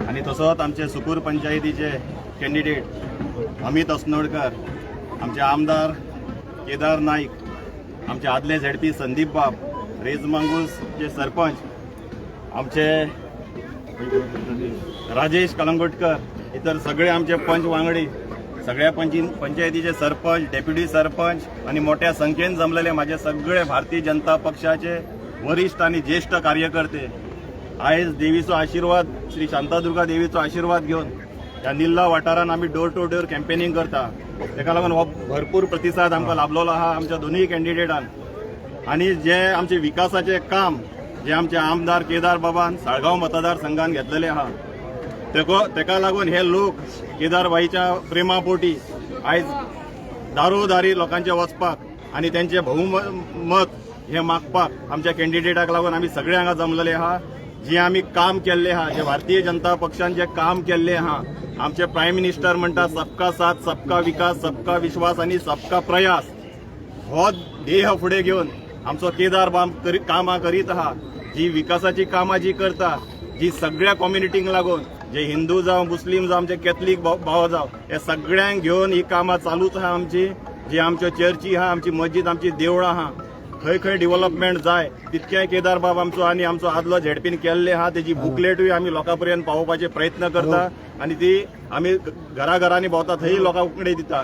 आणि तसोच आमचे सुकूर पंचायतीचे कॅन्डिडेट अमित अस्नोडकर, आमचे आमदार केदार नाईक, आमचे आदले झेडपी संदीप बाब, रेज मांगूसचे सरपंच आमचे राजेश कलंगोटकर, इतर सगळे आमचे पंच वांगडी, सगळ्या पंचायतीचे सरपंच, डेप्युटी सरपंच आणि मोठ्या संख्येन जमलेले माझे सगळे भारतीय जनता पक्षाचे वरिष्ठ आणि ज्येष्ठ कार्यकर्ते आयज देवीचो आशीर्वाद, श्री शांतादुर्गा देवीचो आशीर्वाद घेऊन ह्या निल्ला वाठारान आम्ही डोर टू डोर कॅम्पेनिंग करता. तेका लागून हो भरपूर प्रतिसाद आमकां लाभलेलो आहा आमच्या दोनूय कॅन्डिडेटान. आणि जे आमचे विकासाचे काम जे आमचे आमदार केदार बाबान साळगांव मतदारसंघान घेतलेले आहा, तेका लागून हे लोक केदारबाईच्या प्रेमापोटी आयज दारोदारी लोकांचे वचपाक आणि त्यांचे बहुमत हे मागपाक आमच्या कॅन्डिडेटाक लागून आम्ही सगळे हांगा जमलेले आहा. जे आम्ही काम केल्ले आहा, जे भारतीय जनता पक्षान जे काम केल्ले आहा, आमचे प्रायम मिनिस्टर म्हणटा सबका साथ, सबका विकास, सबका विश्वास आणि सबका प्रयास, हो ध्येय फुडें घेऊन आमचो केदार बाब कामां करीत आहा. जी विकासाची कामां जी करता, जी सगळ्या कम्युनिटींक लागून, जे हिंदू जावं, मुस्लिम जावं, आमचे कॅथलीक भाव जावं, हे सगळ्यांक घेऊन ही कामां चालूच आहा आमची. जी आमच्यो चर्ची आहा, आमची मस्जिद, आमची देवळां आहा, खंय खंय डेव्हलपमेंट जाय तितकें केदार बाब आमचो आनी आमचो आदलो झेडपीन केल्ले आहा. तेजी बुकलेटूय आमी लोकां पर्यंत पावोवपाचे प्रयत्न करता आणि ती आमी घराघरांनी भोंवता, थंय लोकां कडेन दिता.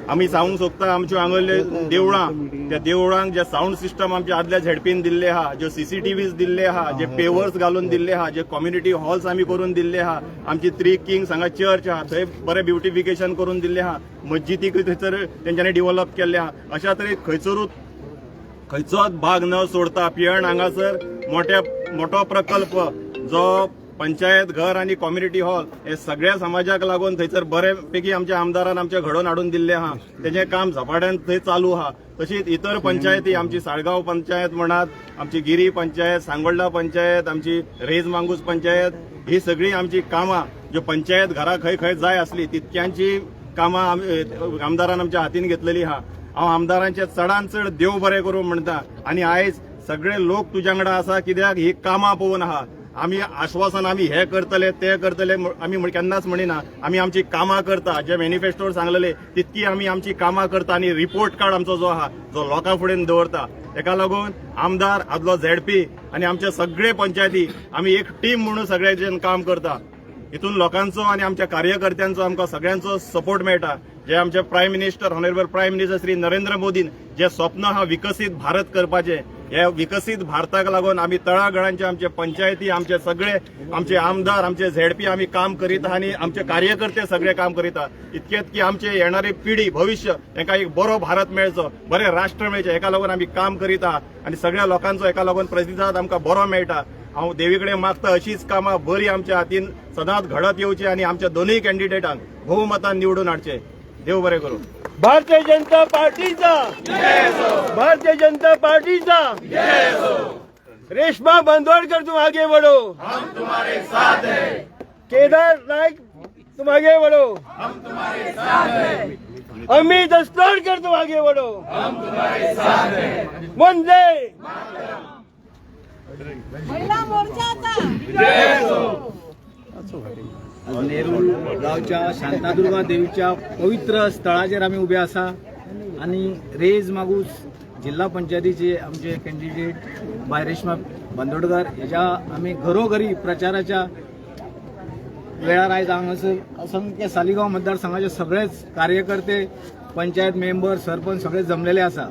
आमी सांगूंक सोदता आमच्यो हांगल्ले देवळां, त्या देवळांक जे साऊंड सिस्टम आमच्या आदल्या झेडपीन दिल्ले आहा, ज्यो CCTVs दिल्ले आहा, जे पेवर्स घालून दिल्ले आहा, जे कम्युनिटी हॉल्स आमी करून दिल्ले आहा, आमची 3 किंग्स हांगा चर्च आहा, थंय बरें ब्युटिफिकेशन करून दिल्ले आहा, मस्जिदीक थंयसर तेंच्यांनी डेव्हलप केल्ले आहा. अशा तरेन खंयचोच भाग न सोडता पियण हांगासर मोठो प्रकल्प जो पंचायत घर आणि कम्युनिटी हॉल हे सगळ्या समाजाक लागून थंयसर बऱ्यापैकी आमच्या आमदारान आमच्या घडोवन हाडून दिल्ले आहा. तेजें काम झपाट्यान थंय चालू आहा. तशीच इतर पंचायती, आमची साळगांव पंचायत म्हणात, आमची गिरी पंचायत, सांगोळडा पंचायत, आमची रेज मांगूस पंचायत, ही सगळी आमची कामां ज्यो पंचायत घरा खंय खंय जाय आसली तितक्यांची कामां आमदारान आमच्या हातीन घेतलेली आहा. हांव आमदारांचे चडान चड देव बरें करूं म्हणटा. आणि आयज सगळे लोक तुज्या वांगडा आसा, कित्याक ही कामां पळोवन आहा. आमी आश्वासन आमी हे करतले ते करतले आमी केन्नाच म्हणिना. आमी आमची कामां करता, जे मॅनिफेस्टोर सांगलेले तितकी आमी आमची कामां करता आणि रिपोर्ट कार्ड आमचो जो आहा जो लोकां फुडें दवरता. तेका लागून आमदार, आदलो झेडपी आणि आमचे सगळे पंचायती आमी एक टीम म्हणून सगळ्यांचे काम करता. हितून लोकांचो आणि आमच्या कार्यकर्त्यांचो आमकां सगळ्यांचो सपोर्ट मेळटा. जे आमचे prime minister, honourable prime minister Shri Narendra मोदीन जे स्वप्न हा विकसीत भारत करपाचे, ह्या विकसीत भारताक लागून आमी तळागळांचे आमचे पंचायती, आमचे सगळे आमचे आमदार, आमचे झेडपी आमी काम करीत आहा आणि आमचे कार्यकर्ते सगळे काम करीत आहा. इतकेच की आमचे येणारी पिढी, भविष्य तांकां एक बरो भारत मेळचो, बरें राष्ट्र मेळचें, हेका लागून आमी काम करीत आहा. आणि सगळ्या लोकांचो हेका लागून प्रतिसाद आमकां बरो मेळटा. हांव देवी कडेन मागता अशीच कामां बरी आमच्या हातीन सदांच घडत येवची आणि आमच्या दोनूय कॅन्डिडेटांक भोवमतान निवडून हाडचे. देव बरें करूं. भारतीय जनता पार्टीचा, भारतीय जनता पार्टीचा, रेशमा बांदोड़कर तुम आगे बढ़ो, हम तुम्हारे साथ हैं. केदार नाइक तुम आगे बढ़ो, हम तुम्हारे साथ हैं. अमित अस्नोडकर तुम आगे बढ़ो, हम तुम्हारे साथ हैं. वंदे महिला मोर्चाचा नेरूल गावच्या शांतादुर्गा देवीच्या पवित्र स्थळाचेर आमी उबे आसा आणि रेज मागूस जिल्हा पंचायतीचे आमचे कॅन्डिडेट बाय रेशमा बांदोडकर हेच्या आमी घरोघरी प्रचाराच्या वेळार आयज हांगासर असंख्य सालिगांव मतदारसंघाचे सगळेच कार्यकर्ते, पंचायत मेंबर, सरपंच सगळे जमलेले आसा.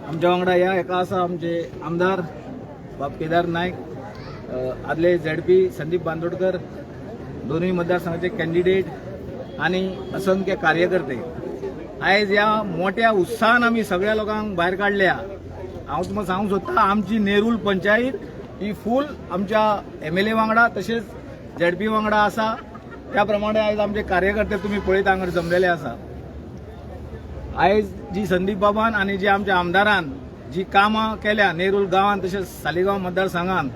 आमच्या वांगडा ह्या एका आसा आमचे आमदार बाब केदार नाईक, आदले झेडपी संदीप बांदोडकर, दोन्ही मतदारसंघाचे कॅन्डिडेट आणि असंख्य कार्यकर्ते. आयज ह्या मोठ्या उत्साहान आमी सगळ्या लोकांक भायर काढल्या. हांव तुमकां सांगूंक सोदता, आमची नेरूल पंचायत ही फूल आमच्या MLA वांगडा तशेंच झेडपी वांगडा आसा. त्या प्रमाणे आयज आमचे कार्यकर्ते तुमी पळयता हांगा जमलेले आसा. आयज जी संदीप बाबान आणि जी आमच्या आमदारान जी कामां केल्या नेरूल गांवांत तशेंच सालिगांव मतदारसंघांत,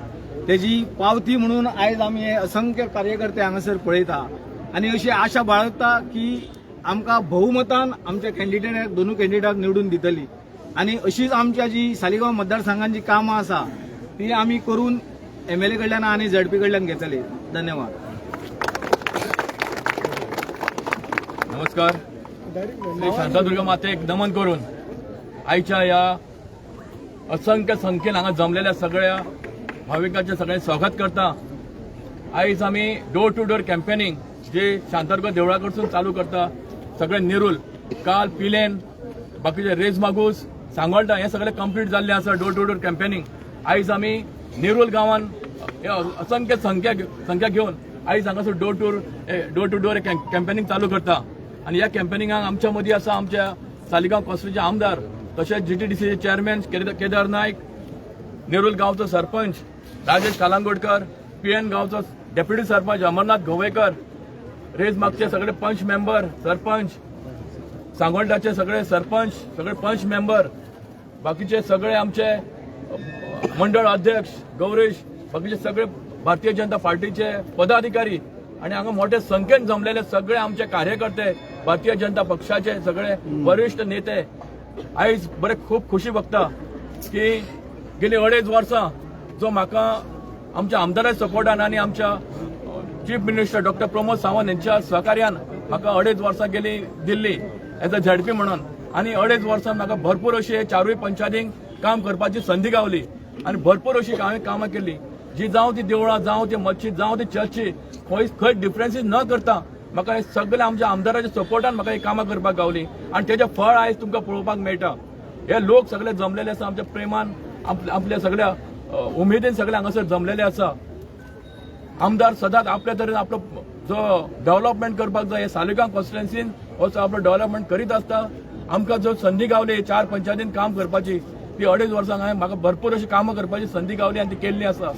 तेजी पावती म्हणून आयज आमी हे असंख्य कार्यकर्ते हांगासर पळयता आणि अशी आशा बाळगता की आमकां बहुमतान आमच्या कॅन्डिडेटाक, दोनूय कॅन्डिडेटाक निवडून दितली. आणि अशीच आमच्या जी सालिगांव मतदारसंघांत जी कामां आसा ती आमी करून MLA कडल्यान आणि ZP कडल्यान घेतले. धन्यवाद. नमस्कार. श्री शांतादुर्गा मातेक नमन करून आयच्या या असंख्य संख्येन हांगा जमलेल्या सगळ्या भाविकांचे सगळे स्वागत करता. आयज आमी डोर टू डोर कॅम्पेनिंग जे शांतादुर्गा देवळा कडसून चालू करता. सगळे नेरूल, काल, पिलेन, बाकीचे रेज मागूस, सांगोळटा हे सगळे कंप्लीट जाल्ले आसा डोर टू डोर कॅम्पेनिंग. आयज आमी नेरूल गांवान असंख्य संख्या घेवन आयज हांगासर डोर टू डोर कॅम्पेनिंग चालू करता. आणि ह्या कॅम्पेनिंगाक आमच्या मदीं आसा आमच्या सालिगांव कॉन्स्टिट्युन्सीचे आमदार, तशेंच GTDCचे चेअरमॅन केदार नायक, नेरूल गांवचो सरपंच राजेश कालांगोडकर, PN गांवचो डेप्युटी सरपंच अमरनाथ गोवेकर, रेज मागचे सगळे पंच मेंबर, सरपंच, सांगोळटाचे सगळे सरपंच, सगळे पंच मेंबर, बाकीचे सगळे आमचे मंडळ अध्यक्ष गौरेश, बाकीचे सगळे भारतीय जनता पार्टीचे पदाधिकारी आणि हांगा मोठ्या संख्येन जमलेले सगळे आमचे कार्यकर्ते, भारतीय जनता पक्षाचे सगळे वरिष्ठ नेते. आयज बरे खूप खुशी बघता की गेली 2.5 वर्सां जो म्हाका आमच्या आमदाराच्या सपोर्टान आणि आमच्या chief minister doctor Pramod Sawant यांच्या सहकार्यान म्हाका 2.5 वर्सां गेली दिल्ली एज अ ZP म्हणून. आणि 2.5 वर्सां म्हाका भरपूर अशी 4 पंचायतींक काम करपाची संधी गावली आणि भरपूर अशी हांवें कामां केली, जी जावं ती देवळां, जावं ती मस्जिद, जावं ती चर्ची, खंय डिफरन्सीस न करता म्हाका हे सगळे आमच्या आमदाराच्या सपोर्टान म्हाका ही कामां करपाक गावली आणि तेजें फळ आयज तुमकां पळोवपाक मेळटा. हे लोक सगळे जमलेले आसा आमच्या प्रेमान, आपल्या सगळ्या उमेदीन सगळे हांगासर जमलेले आसा. आमदार सदांच आपल्या तरेन आपलो जो डेव्हलपमेंट करपाक जाय हे सालिगांव कॉन्स्टिट्युएन्सीन असो आपलो डेव्हलपमेंट करीत आसता. आमकां जो संधी गावली 4 पंचायतीन काम करपाची, ती 2.5 वर्सां हांवें म्हाका भरपूर अशी कामां करपाची संधी गावली आणि ती केल्ली आसा.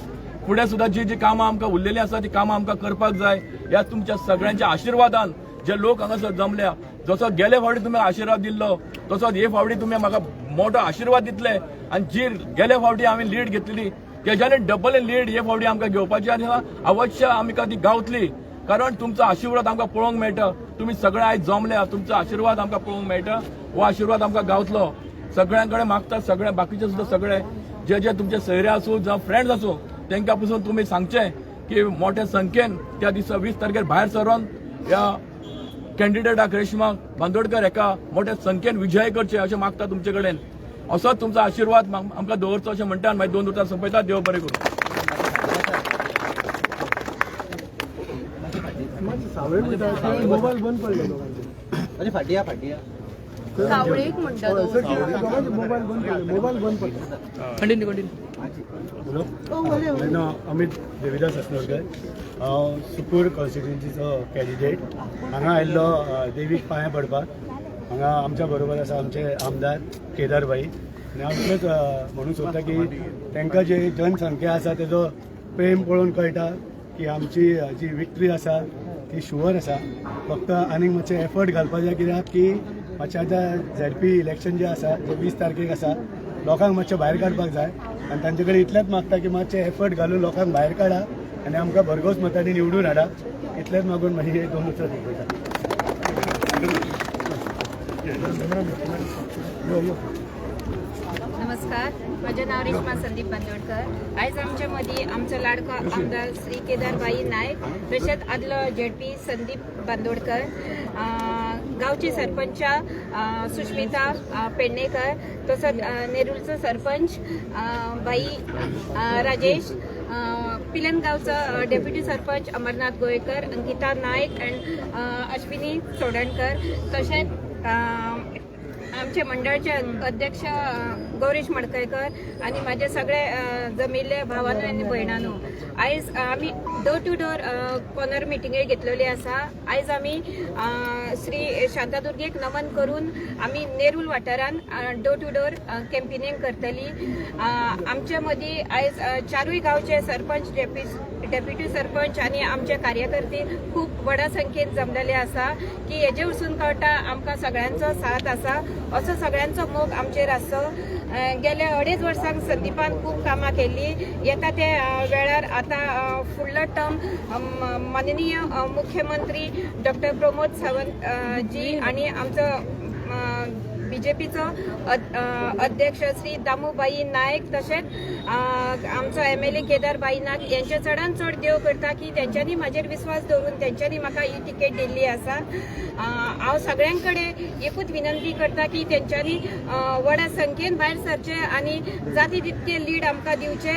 फुडें सुद्दां जी कामां आमकां उरलेली आसा ती कामां आमकां करपाक जाय. ह्या तुमच्या सगळ्यांच्या आशिर्वादान जे लोक हांगासर जमल्या, जसो गेले फावटी तुमी आशिर्वाद दिल्लो तसोच हे फावटी तुमी म्हाका मोठो आशिर्वाद दितले आणि जी गेले फावटी हांवें लीड घेतलेली तेज्यानी डबल लीड हे फावटी आमकां घेवपाची आणि अवश्य आमकां ती गावतली. कारण तुमचो आशिर्वाद आमकां पळोवंक मेळटा. तुमी सगळे आयज जमल्या, तुमचो आशिर्वाद आमकां पळोवंक मेळटा. हो आशिर्वाद आमकां गावतलो. सगळ्यांकडे मागता सगळे बाकीचे सुद्दां सगळे जे तुमचे सोयरे आसूं जावं फ्रेंड्स आसूं तांकां पसून तुमी सांगचें की मोठ्या संख्येन त्या दिसा 20 तारखेर भायर सरून ह्या कॅन्डिडेटाक रेश्मा बांदोडकर हेका मोठ्या संख्येन विजय करचे अशें मागता तुमचे कडेन. असोच तुमचो आशिर्वाद आमकां दवरचो अशें म्हणटा आनी मागीर 2 उतार सोंपयता. देव बरें करूं. मोबाईल बंद पडलेलो सावळेक म्हणटा मोबाईल बंद पडलो. कंटिन्यू अमित देविदास अस्नोडकर, हांव सुपूर कॉन्स्टिट्युएन्सीचो कॅन्डिडेट. हांगा आयिल्लो देवीक पांयां पडपाक. हांगा आमच्या बरोबर आसा आमचे आमदार केदार भाई. आनी हांव इतलेंच म्हणूंक सोदता की तांकां जी जनसंख्या आसा तेजो प्रेम पळोवन कळटा की आमची जी विक्ट्री आसा ती शुअर आसा. फक्त आनीक मातशें एफर्ट घालपाक जाय, कित्याक की मातशें आतां ZP इलेक्शन जें आसा जें 20 तारखेक आसा, लोकांक मातशें भायर काडपाक जाय आनी तांचे कडेन इतलेंच मागता की मातशें एफर्ट घालून लोकांक भायर काडा आनी आमकां भरघोस मतांनी निवडून हाडा. इतलेंच मागून मागीर हे 2 उतर सोंपयता. नमस्कार, माझं नाव रेश्मा संदीप बांदोडकर. आयज आमच्या मदीं आमचो लाडको आमदार श्री केदारबाई नायक, तशेंच आदलो ZP संदीप बांदोडकर, गांवची सरपंच सुष्मिता पेडणेकर, तसोच नेरूलचो सरपंच बाई राजेश, पिलन गांवचो डेप्युटी सरपंच अमरनाथ गोवेकर, अंकिता नायक अँड अश्विनी चोडणकर, तशेंच आमचे मंडळाचे अध्यक्ष गौरेश मडकयकर आणि माझे सगळे जमिल्ले भावांनो आनी भयणांनो. आयज आमी डोर टू डोर कॉर्नर मिटिंगेक घेतलेली आसा. आयज आमी श्री शांतादुर्गेक नमन करून आमी नेरूल वाठारान डोर टू डोर कॅम्पेनिंग करतली. आमच्या मदीं आयज 4 गांवचे सरपंच, डेप्युटी सरपंच आणि आमचे कार्यकर्ते खूप व्हडा संख्येन जमलेले आसा की हेजे वरसून कळटा आमकां सगळ्यांचो साथ आसा. असो सगळ्यांचो मोग आमचेर आसचो. गेल्या 2.5 वर्सांक संदीपान खूप कामां केल्ली. येता ते वेळार आता फुडलो टर्म माननीय मुख्यमंत्री डॉक्टर प्रमोद सावंत जी आणि आमचो बीजेपीचो अध्यक्ष श्री दामूबाई नायक तशेंच आमचो MLA केदारबाई नायक यांचे चडान चड देव करता की त्यांच्यानी म्हाजेर विश्वास दवरून त्यांच्यानी म्हाका ही तिकेट दिल्ली आसा। हांव सगळ्यांकडे एकूच विनंती करता की त्यांच्यानी व्हडा संख्येन भायर सरचे आणि जाती तितके लीड आमकां दिवचे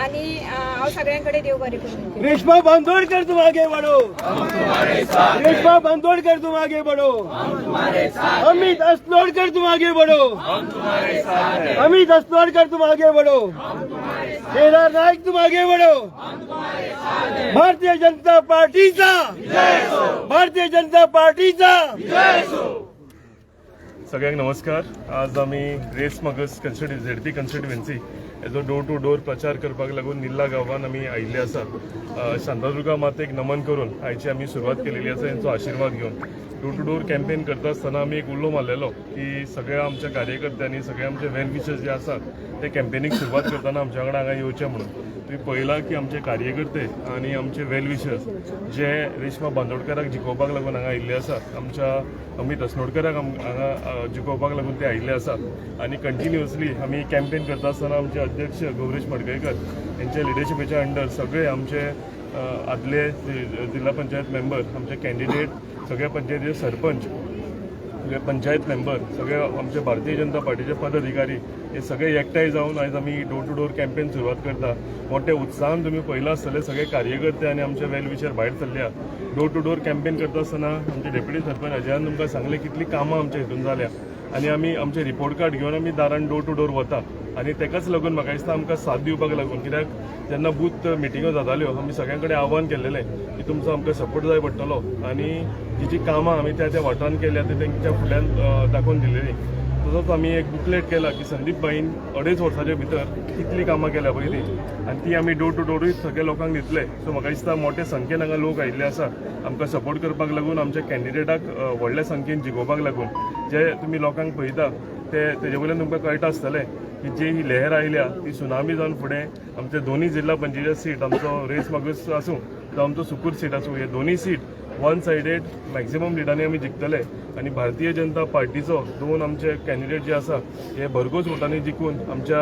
आणि हांव सगळ्यांकडे देव बरें करूं। रेशमा बांदोडकर तुम आगे बढ़ो, रेशमा बांदोडकर तुम आगे बढ़ो, अमित अस्नोडकर तुम आगे बढ़ो, अमित अस्नोडकर तुम आगे बढ़ो, केदार नायक तुम आगे बढ़ो। भारतीय जनता पार्टीचा, भारतीय जनता पार्टीचा। सगळ्यांक नमस्कार। आज आम्ही रेस मागस झेडपी कन्स्टिट्युएन्सी हेजो डोर टू डोर प्रचार करपाक लागून निल्ला गांवांत आमी आयिल्ले आसात। शांतादुर्गा मातेक नमन करून आयची आमी सुरवात केलेली आसा हेंचो आशिर्वाद घेवन। डोर टू डोर कॅम्पेन करता आसतना आमी एक उलो मारलेलो की सगळ्या आमच्या कार्यकर्त्यांनी सगळे आमचे वेल विशर्स जे आसात ते कॅम्पेनीक सुरवात करतना आमच्या वांगडा हांगा येवचें म्हणून। तुम्ही पळयलां की आमचे कार्यकर्ते आनी आमचे वेल विशर्स जे रेशमा बांदोडकराक जिखोवपाक लागून हांगा आयिल्ले आसात, आमच्या अमित अस्नोडकराक हांगा जिखोवपाक लागून ते आयिल्ले आसात आनी कंटिन्युअसली आमी कॅम्पेन करता आसतना आमचे अध्यक्ष गौरेश मडकयकर यांच्या लिडरशिपेच्या अंडर सगळे आमचे आदले जिल्हा पंचायत मेंबर, आमचे कॅन्डिडेट, सगळ्या पंचायतीचे सरपंच, सगळे पंचायत मेंबर, सगळे आमचे भारतीय जनता पार्टीचे पदाधिकारी हे सगळे एकठांय जावन आयज आमी डोर टू डोर कॅम्पेन सुरवात करता। मोठ्या उत्साहान तुम्ही पळयलां आसतलें सगळे कार्यकर्ते आनी आमचे वेल विशर भायर सरल्या। डोर टू डोर कॅम्पेन करता आसतना आमचे डेप्युटी सरपंच अजयान तुमकां सांगलें कितली कामां आमच्या हितून जाल्या आनी आमी आमचे रिपोर्ट कार्ड घेवन आमी दारान डोर टू डोर वता आनी तेकाच लागून म्हाका दिसता आमकां साथ दिवपाक लागून, कित्याक जेन्ना बूथ मिटिंगो जाताल्यो आमी सगळ्यां कडेन आव्हान केल्लेलें की तुमचो आमकां सपोर्ट जाय पडटलो आनी जी जी कामां आमी त्या वाठारांत केल्या ती तेंच्या फुड्यान दाखोवन दिलेली। तसोच आमी एक बुकलेट केला की संदीप बाईन 2.5 वर्सांच्या भितर कितली कामां केल्या पळय ती, आनी ती आमी डोर टू डोरूय सगळ्या लोकांक दितले। सो म्हाका दिसता मोठ्या संख्येन हांगा लोक आयिल्ले आसा आमकां सपोर्ट करपाक लागून, आमच्या कॅन्डिडेटाक व्हडल्या संख्येन जिखोवपाक लागून। जे तुमी लोकांक पळयता तेजे वयल्यान तुमकां कळटा आसतलें की जी ही लहर आयल्या ती सुनामी जावन फुडें आमचे दोन्ही जिल्हा पंचायत सीट, आमचो रेस मागूस आसूं जावं आमचो सुकूर सीट आसूं, हे दोन्ही सीट वन सायडेड मॅक्झिमम लिडांनी आमी जिखतले आनी भारतीय जनता पार्टीचो 2 आमचे कॅन्डिडेट जे आसा हे भरघोस वोटांनी जिखून आमच्या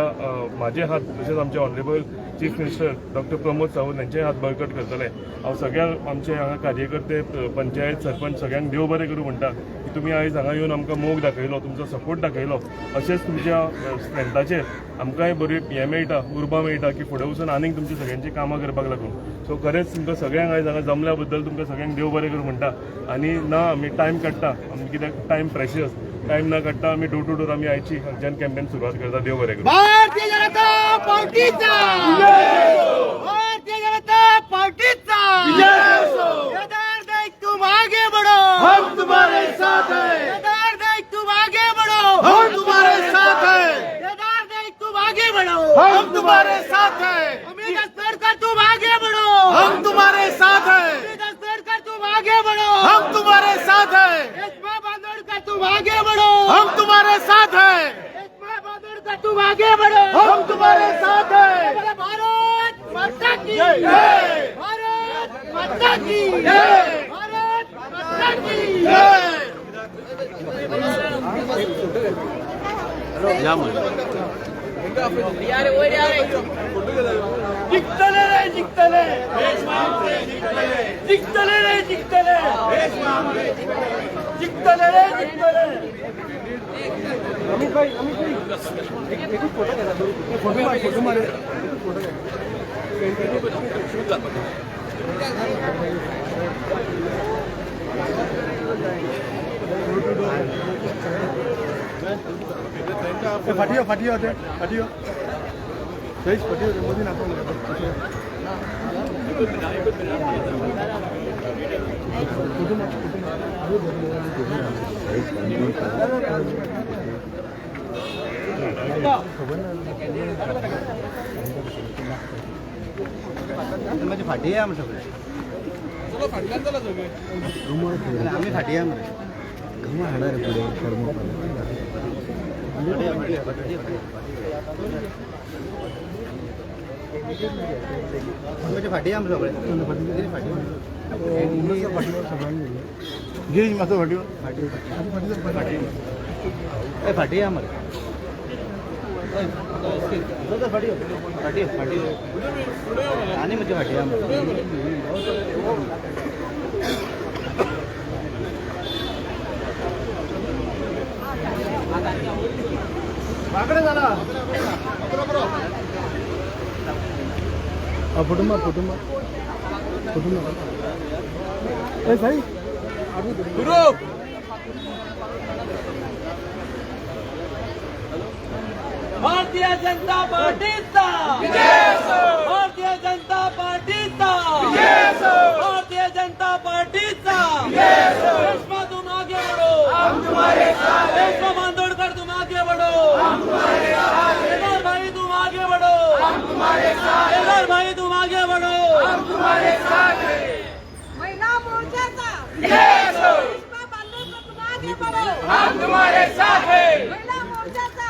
म्हाजे हात तशेंच आमचे honourable chief minister doctor Pramod Sawant यांचे हात बळकट करतले। हांव सगळ्यांक आमचे हांगा कार्यकर्ते, पंचायत सरपंच सगळ्यांक देव बरें करूं म्हणटा की तुमी आयज हांगा येवन आमकां मोग दाखयलो, तुमचो सपोर्ट दाखयलो। अशेंच तुमच्या स्ट्रेंथाचेर आमकांय बरी हें मेळटा, उर्बा मेळटा की फुडें वचून आनीक तुमची सगळ्यांची कामां करपाक लागून। सो खरेंच तुमकां सगळ्यांक आयज हांगा जमल्या बद्दल तुमकां सगळ्यांक देव बरें करूं म्हणटा आनी ना आमी टायम काडटा, आमी कित्याक टायम प्रेशियस, टायम ना काडटा आमी डोर टू डोर आमी आयची हांगच्यान कॅम्पेन सुरवात करता। देव बरें करूं। भारतीय जनता पार्टीचा, भारतीय जनता पार्टीचा केदार नायक तुम आगे बढ़ो, हम तुम्हारे साथ हैं। केदार नायक तुम आगे बढ़ो, हम तुम्हारे साथ हैं। केदार नायक तुम आगे बढ़ो, हम तुम्हारे साथ हैं। अमित अस्नोडकर तुम आगे बढ़ो, हम तुम्हारे साथ हैं। अमित अस्नोडकर तुम आगे बढ़ो, हम तुम्हारे साथ हैं। रेशमा बांदोडकर तुम आगे बढ़ो, हम तुम्हारे साथ हैं। रेशमा बांदोडकर तुम आगे बढ़ो, हम तुम्हारे साथ हैं। भारत माता की जय, भारत माता की जय, भारत माता की जय। जिंकतले रे जिंकतले, जिंकतले रे जिंकतले, जिंकतले रे जिंकतले। अमित भाई एक फोटो घ्या, फोटो मारे। फाटियो फाटियो होते फाटियो सहीच फाटियो मोदी नाको माझी फाटी आहे आम्ही सगळे आम्ही फाटी आहे घमा हाणार पुढे फाटी आम सगळे गिरीश माझं फाटी फाटी फाटी या मरे फाटी फाटी फाटी आणि म्हणजे फाटी या मरे कुटुंब ए भाई भारतीय जनता पार्टीचा भारतीय जनता पार्टीचा भारतीय जनता पार्टीचा रेशमा तुम आगे बढ़ो रेशमा बांदोडकर तुम आगे बढ़ो केदार भाई तुम आगे बढ़ो केदार भाई तुम आगे बढ़ो महिला मोर्चाचा रेश्मा बांदोडकर तुम आगे बढ़ो हम तुम्हारे साथ हैं महिला मोर्चाचा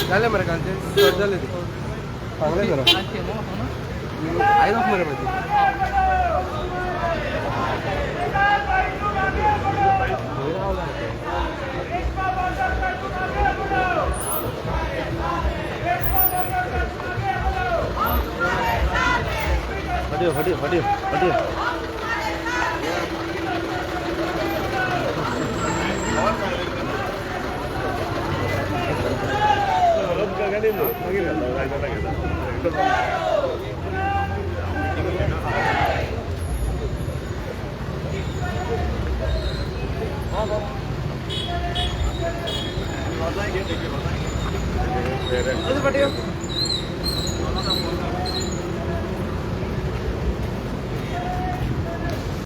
झाले मरे कांते शॉर्ट झाले ते चांगले जरा आहे ना मरे मध्ये फटियो फटियो फटियो फटियो